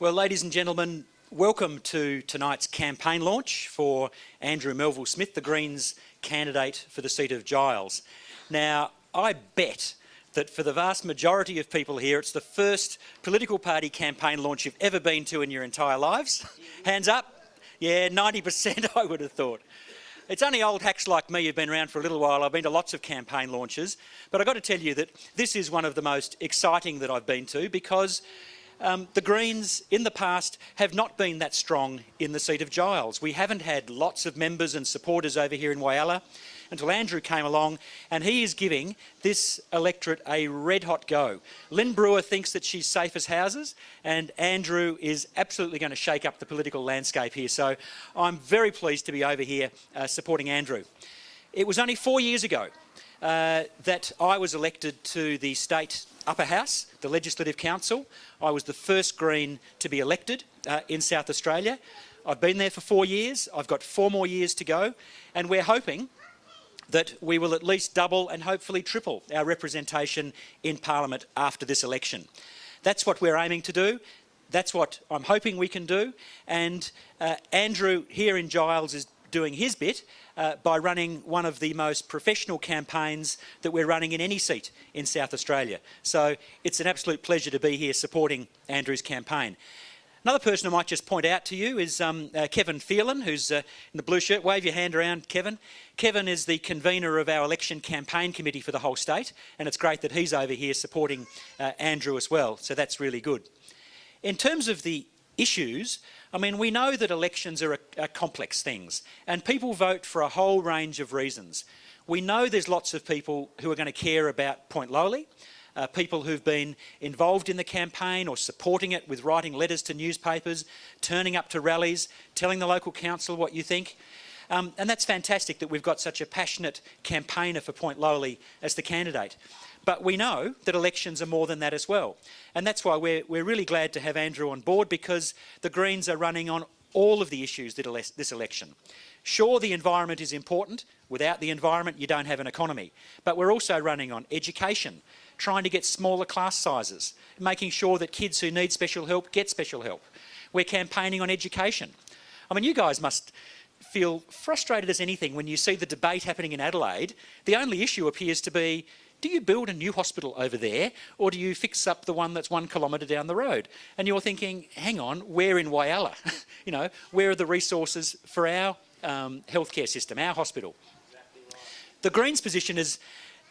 Well, ladies and gentlemen, welcome to tonight's campaign launch for Andrew Melville-Smith, the Greens candidate for the seat of Giles. Now, I bet that for the vast majority of people here, it's the first political party campaign launch you've ever been to in your entire lives. Hands up. Yeah, 90% I would have thought. It's only old hacks like me who've been around for a little while. I've been to lots of campaign launches, but I've got to tell you that this is one of the most exciting that I've been to because the Greens in the past have not been that strong in the seat of Giles. We haven't had lots of members and supporters over here in Whyalla until Andrew came along, and he is giving this electorate a red-hot go. Lynn Brewer thinks that she's safe as houses, and Andrew is absolutely going to shake up the political landscape here. So I'm very pleased to be over here supporting Andrew. It was only 4 years ago that I was elected to the state upper house, the Legislative Council. I was the first Green to be elected in South Australia. I've been there for 4 years. I've got 4 more years to go, and we're hoping that we will at least double and hopefully triple our representation in Parliament after this election. That's what we're aiming to do. That's what I'm hoping we can do. And Andrew here in Giles is doing his bit by running one of the most professional campaigns that we're running in any seat in South Australia. So it's an absolute pleasure to be here supporting Andrew's campaign. Another person I might just point out to you is Kevin Phelan, who's in the blue shirt. Wave your hand around, Kevin. Kevin is the convener of our election campaign committee for the whole state, and it's great that he's over here supporting Andrew as well, so that's really good. In terms of the issues, I mean, we know that elections are complex things, and people vote for a whole range of reasons. We know there's lots of people who are going to care about Point Lowly, people who've been involved in the campaign or supporting it with writing letters to newspapers, turning up to rallies, telling the local council what you think. And that's fantastic that we've got such a passionate campaigner for Point Lowly as the candidate. But we know that elections are more than that as well. And that's why we're really glad to have Andrew on board, because the Greens are running on all of the issues this election. Sure, the environment is important. Without the environment, you don't have an economy. But we're also running on education, trying to get smaller class sizes, making sure that kids who need special help get special help. We're campaigning on education. I mean, you guys must feel frustrated as anything when you see the debate happening in Adelaide. The only issue appears to be, do you build a new hospital over there, or do you fix up the one that's 1 kilometre down the road? And you're thinking, hang on, we're in Whyalla. You know, where are the resources for our healthcare system, our hospital? The Greens' position is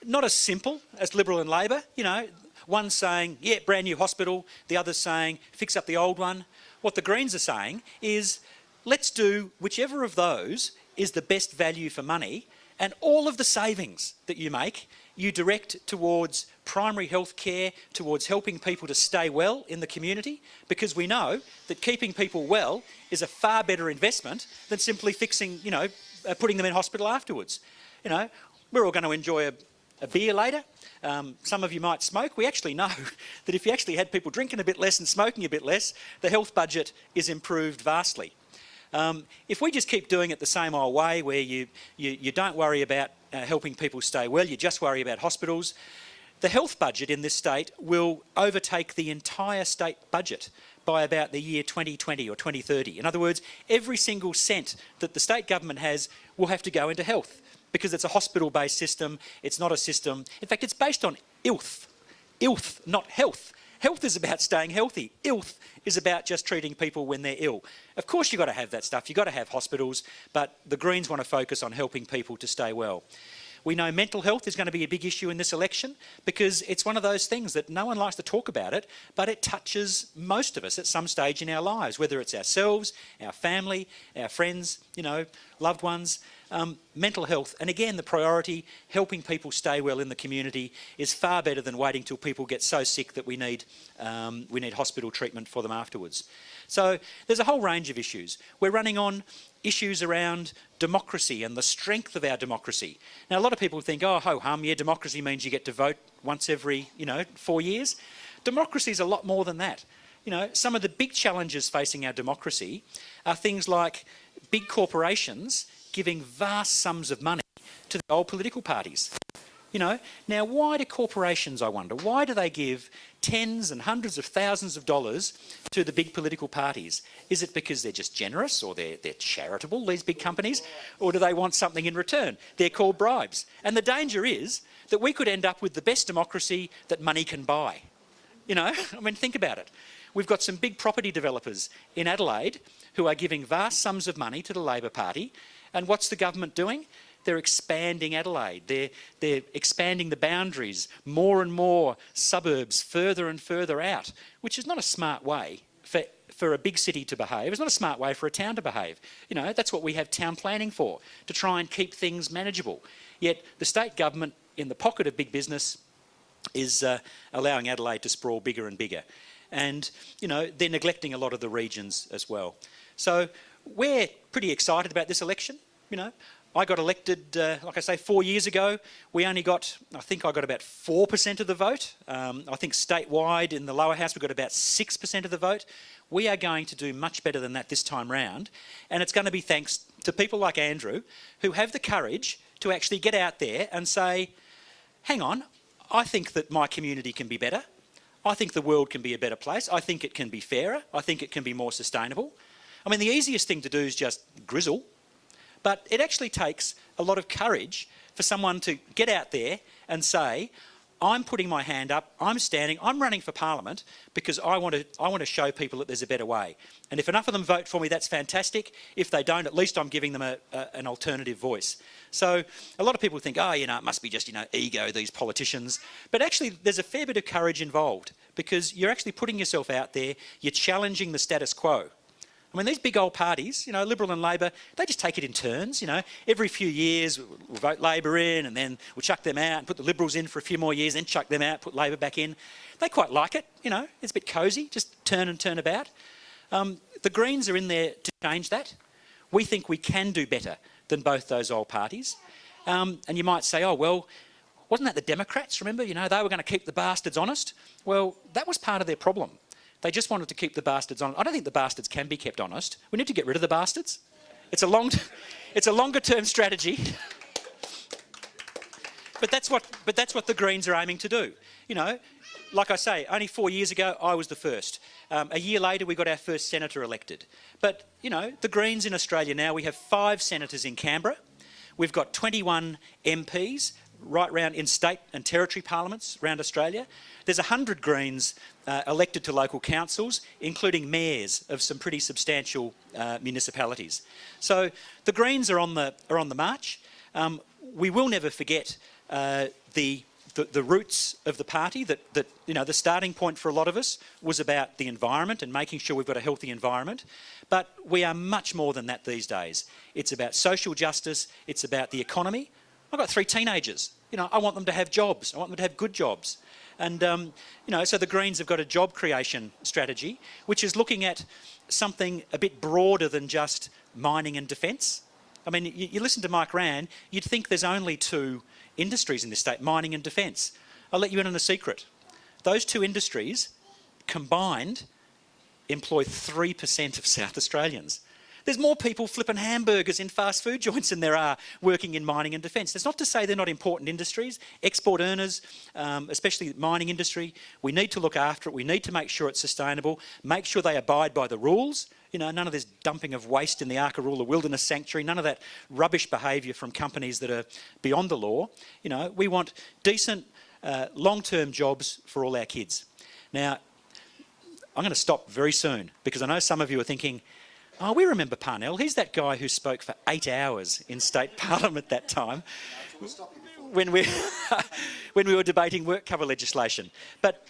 not as simple as Liberal and Labor. You know, one's saying, yeah, brand new hospital, the other's saying, fix up the old one. What the Greens are saying is, let's do whichever of those is the best value for money, and all of the savings that you make, you direct towards primary health care, towards helping people to stay well in the community, because we know that keeping people well is a far better investment than simply fixing, you know, putting them in hospital afterwards. You know, we're all going to enjoy a beer later. Some of you might smoke. We actually know that if you actually had people drinking a bit less and smoking a bit less, the health budget is improved vastly. If we just keep doing it the same old way, where you don't worry about helping people stay well, you just worry about hospitals, the health budget in this state will overtake the entire state budget by about the year 2020 or 2030. In other words, every single cent that the state government has will have to go into health, because it's a hospital-based system. It's not a system. In fact, it's based on ILF, not health. Health is about staying healthy. ILF is about just treating people when they're ill. Of course you've got to have that stuff. You've got to have hospitals, but the Greens want to focus on helping people to stay well. We know mental health is going to be a big issue in this election, because it's one of those things that no one likes to talk about it, but it touches most of us at some stage in our lives, whether it's ourselves, our family, our friends, you know, loved ones. Mental health, and again, the priority, helping people stay well in the community, is far better than waiting till people get so sick that we need hospital treatment for them afterwards. So there's a whole range of issues. We're running on issues around democracy and the strength of our democracy. Now, a lot of people think, oh, ho-hum, yeah, democracy means you get to vote once every, 4 years. Democracy is a lot more than that. You know, some of the big challenges facing our democracy are things like big corporations giving vast sums of money to the old political parties. You know, now why do corporations, I wonder, why do they give tens and hundreds of thousands of dollars to the big political parties? Is it because they're just generous, or they're charitable, these big companies, or do they want something in return? They're called bribes. And the danger is that we could end up with the best democracy that money can buy. You know, I mean, think about it. We've got some big property developers in Adelaide who are giving vast sums of money to the Labor Party, and what's the government doing? They're expanding Adelaide. They're expanding the boundaries, more and more suburbs, further and further out, which is not a smart way for a big city to behave. It's not a smart way for a town to behave. You know, that's what we have town planning for, to try and keep things manageable. Yet the state government, in the pocket of big business, is allowing Adelaide to sprawl bigger and bigger. And, you know, they're neglecting a lot of the regions as well. So we're pretty excited about this election, you know. I got elected, like I say, 4 years ago. We only got, I think I got about 4% of the vote. I think statewide in the lower house we got about 6% of the vote. We are going to do much better than that this time round. And it's going to be thanks to people like Andrew, who have the courage to actually get out there and say, hang on, I think that my community can be better. I think the world can be a better place. I think it can be fairer. I think it can be more sustainable. I mean, the easiest thing to do is just grizzle. But it actually takes a lot of courage for someone to get out there and say, I'm putting my hand up, I'm standing, I'm running for Parliament because I want to show people that there's a better way. And if enough of them vote for me, that's fantastic. If they don't, at least I'm giving them an alternative voice. So a lot of people think, oh, you know, it must be just, you know, ego, these politicians. But actually, there's a fair bit of courage involved because you're actually putting yourself out there, you're challenging the status quo. I mean, these big old parties, you know, Liberal and Labor, they just take it in turns, you know. Every few years, we'll vote Labor in and then we'll chuck them out and put the Liberals in for a few more years, then chuck them out, put Labor back in. They quite like it, you know. It's a bit cosy, just turn and turn about. The Greens are in there to change that. We think we can do better than both those old parties. And you might say, oh, well, wasn't that the Democrats, remember? You know, they were going to keep the bastards honest. Well, that was part of their problem. They just wanted to keep the bastards honest. I don't think the bastards can be kept honest. We need to get rid of the bastards. It's a longer term strategy. But that's what the Greens are aiming to do. You know, like I say, only 4 years ago, I was the first. A year later, we got our first senator elected. But, you know, the Greens in Australia now, we have 5 senators in Canberra. We've got 21 MPs right round in state and territory parliaments around Australia. There's 100 Greens elected to local councils, including mayors of some pretty substantial municipalities. So the Greens are on the march. We will never forget the roots of the party. That you know, the starting point for a lot of us was about the environment and making sure we've got a healthy environment. But we are much more than that these days. It's about social justice. It's about the economy. I've got 3 teenagers. You know, I want them to have jobs. I want them to have good jobs. And, you know, so the Greens have got a job creation strategy, which is looking at something a bit broader than just mining and defence. I mean, you listen to Mike Rann, you'd think there's only 2 industries in this state, mining and defence. I'll let you in on a secret. Those 2 industries combined employ 3% of South Australians. There's more people flipping hamburgers in fast food joints than there are working in mining and defence. That's not to say they're not important industries. Export earners, especially the mining industry, we need to look after it. We need to make sure it's sustainable, make sure they abide by the rules. You know, none of this dumping of waste in the Arkaroola Wilderness Sanctuary, none of that rubbish behaviour from companies that are beyond the law. You know, we want decent, long-term jobs for all our kids. Now, I'm going to stop very soon because I know some of you are thinking, oh, we remember Parnell. He's that guy who spoke for 8 hours in state parliament that time when we were debating work cover legislation. But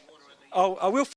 I will